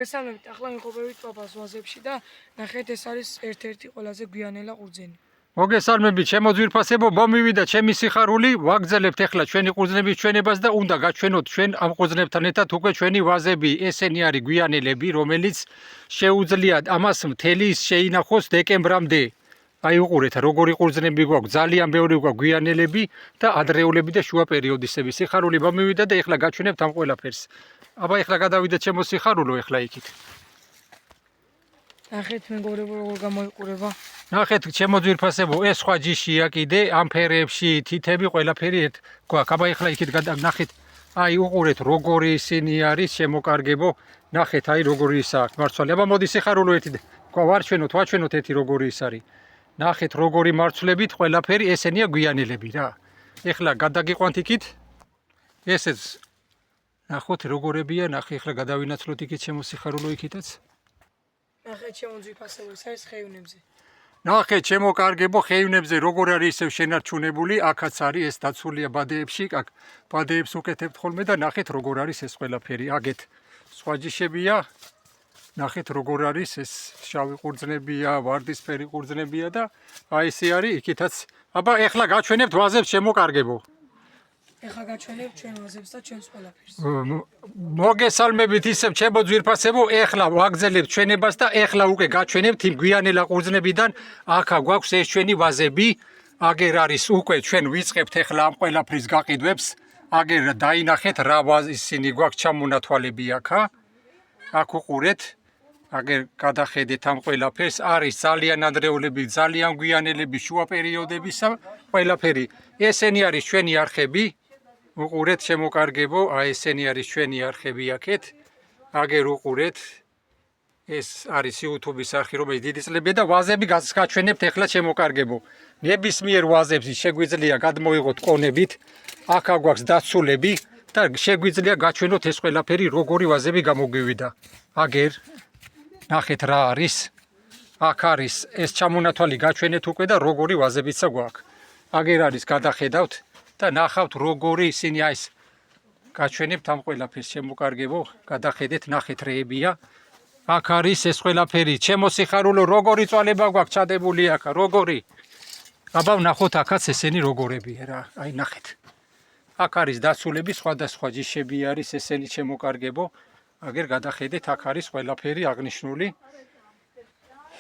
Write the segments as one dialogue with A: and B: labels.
A: მოგესალმებით, ახლა ვიხობებით პაპას ვაზებში და ნახეთ ეს არის ერთ-ერთი ყველაზე გვიანელა ყურძენი.
B: მოგესალმებით, ჩემო ძვირფასებო, მომივიდა ჩემი სიხარული, ვაგრძელებთ ახლა ჩვენი ყურძნების ჩვენებას და უნდა გაჩვენოთ ჩვენ ამ ყურძნებთან ერთად უკვე ჩვენი ვაზები. ესენი არის გვიანელები, რომელიც შეუძლიათ ამას მთელი შეინახოს დეკემბრამდე. აი უყურეთ, როგორი ყურძნები გვაქვს, ძალიან ბევრი გვაქვს გვიანელები და ადრეულები და შუა პერიოდისები. სიხარული მომივიდა და ახლა გაჩვენებთ ამ ყველაფერს. აბა ახლა გადავიდეთ ჩემო სიხარულო, ახლა იქით.
A: ნახეთ მეგობრებო, როგორ გამოიყურება.
B: ნახეთ ჩემო ძვირფასებო, ეს სხვა ჯიშია კიდე, ამ ფერებში თითები ყველაფერი ერთ გვაქვს. აბა ახლა იქით ნახეთ, აი უყურეთ როგორი ისინი არის შემოკარგებო. ნახეთ, აი როგორი ის აქვს მარცვალი. აბა მოდი სიხარულო ერთი ვაჩვენოთ ერთი როგორი ის არის. ნახეთ როგორი მარცვლებით ყველაფერი ესენია გვიანელები რა. ახლა გადაგიყვანთ იქით. ესეც ნახოთ როგორებია, ნახე ახლა გადავინაცვლოთ იქით ჩემო სიხარულო იქითაც.
A: ნახეთ ჩემო ძვირფასებო, ეს არის ხეივნებზე.
B: ნახეთ ჩემო კარგებო, ხეივნებზე როგორ არის ისევ შენარჩუნებული, აქაც არის ეს დაცულია ბადეებში, აქ ბადეებს უკეთებთ ხოლმე და ნახეთ როგორ არის ეს ყველაფერი. აგეთ სხვა ჯიშებია. ნახეთ როგორ არის ეს შავი ყურძნებია, ვარდისფერი ყურძნებია და აი ესე არის იქითაც. აბა ახლა გაჩვენებთ ვაზებს ჩემო კარგებო.
A: ეხლა გაჩვენებ ჩვენ ვაზებს და ჩვენს ყველაფერს.
B: მოგესალმებით ისევ ჩემო ძვირფასებო, ეხლა ვაგრძელებთ ჩვენებას და ეხლა უკვე გაჩვენებთ იმ გვიანელა ყურძნებიდან. აქა გვაქვს ეს ჩვენი ვაზები. აგერ არის უკვე ჩვენ ვიწყებთ ეხლა ამ ყველაფრის გაყიდვებს. აგერ დაინახეთ რა ისინი გვაქვს ჩამონათვალები აქა. აქ უყურეთ. აგერ გადახედეთ ამ ყველაფერს. არის ძალიან ადრეულები, ძალიან გვიანელები, შუა პერიოდებისა ყველაფერი. ესენი არის ჩვენი არხები. უყურეთ შემოკარგებო, აი ესენი არის ჩვენი არხები აქეთ. აგერ უყურეთ. ეს არის YouTube-ის არხი, რომელიც დიდი წლებია და ვაზები გაჩვენებთ ახლა შემოკარგებო. ნებისმიერ ვაზებს შეგვიძლია გადმოიღოთ კონებით. აქა გვაქვს დაცულები და შეგვიძლია გაჩვენოთ ეს ყველაფერი როგორი ვაზები გამოგვივიდა. აგერ ნახეთ რა არის. აქ არის ეს ჩამონათვალი გაჩვენეთ უკვე და როგორი ვაზებიცა გვაქვს. აგერ არის გადახედავთ და ნახავთ როგორი ისინი არის. გაჩვენებთ ამ ყველაფერს შემოკარგებო, გადახედეთ, ნახეთ რეებია. აქ არის ეს ყველაფერი. ჩემო სიხარულო, როგორი წვალება გვაქვს ჩადებული აქა, როგორი. აბა ვნახოთ აქაც ესენი როგორებია რა. აი ნახეთ. აქ არის დაცულები, სხვადასხვა ჯიშები არის ესენი შემოკარგებო. აგერ გადახედეთ, აქ არის ყველაფერი აღნიშნული.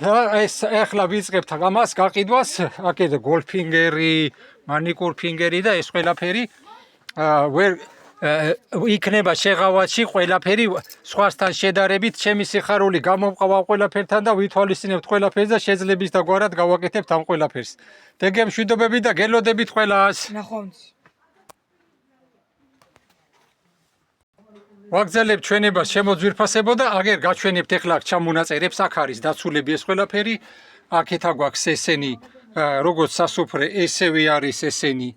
B: ეს ახლა ვიწყებთ ამას გაყიდვას, აქეთ გოლფინგერი, მანიკურ ფინგერი და ეს ყველაფერი ვერ იქნება შეღავათში ყველაფერი სხვასთან შედარებით. ჩემი სიხარული გამომყვა ყველაფერთან და ვითვალისწინებთ ყველაფერს და შეძლების და გვარად გავაკეთებთ ამ ყველაფერს. დეგემშვიდობები და გელოდებით ყველას.
A: ნახვამდის.
B: ვაგრძელებთ ჩვენებას ჩემო ძვირფასებო და აგერ გაჩვენებთ ახლა ჩამონაწერებს. აქ არის დაცულები ეს ყველაფერი. აქეთ აგვაქვს ესენი როგორც სასუფრე, ესევე არის ესენი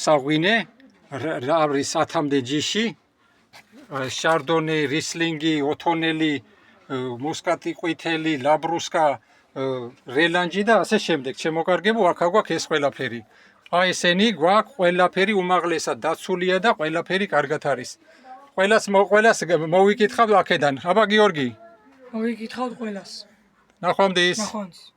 B: საღვინე. არის 10-მდე ჯიში. შარდონე, რისლინგი, ოთონელი, მუსკატი ყვითელი, ლაბრუსკა, რელანჯი და ასე შემდეგ. შემოკარგებო, აქ აგვაქვს ეს ყველაფერი. აი ესენი გვაქვს ყველაფერი უმაღლესად დაცულია და ყველაფერი კარგად არის. ყველას მოვიკითხავთ აქედან. აბა გიორგი.
A: მოვიკითხავთ ყველას.
B: ნახვამდის.
A: ნახვამდის.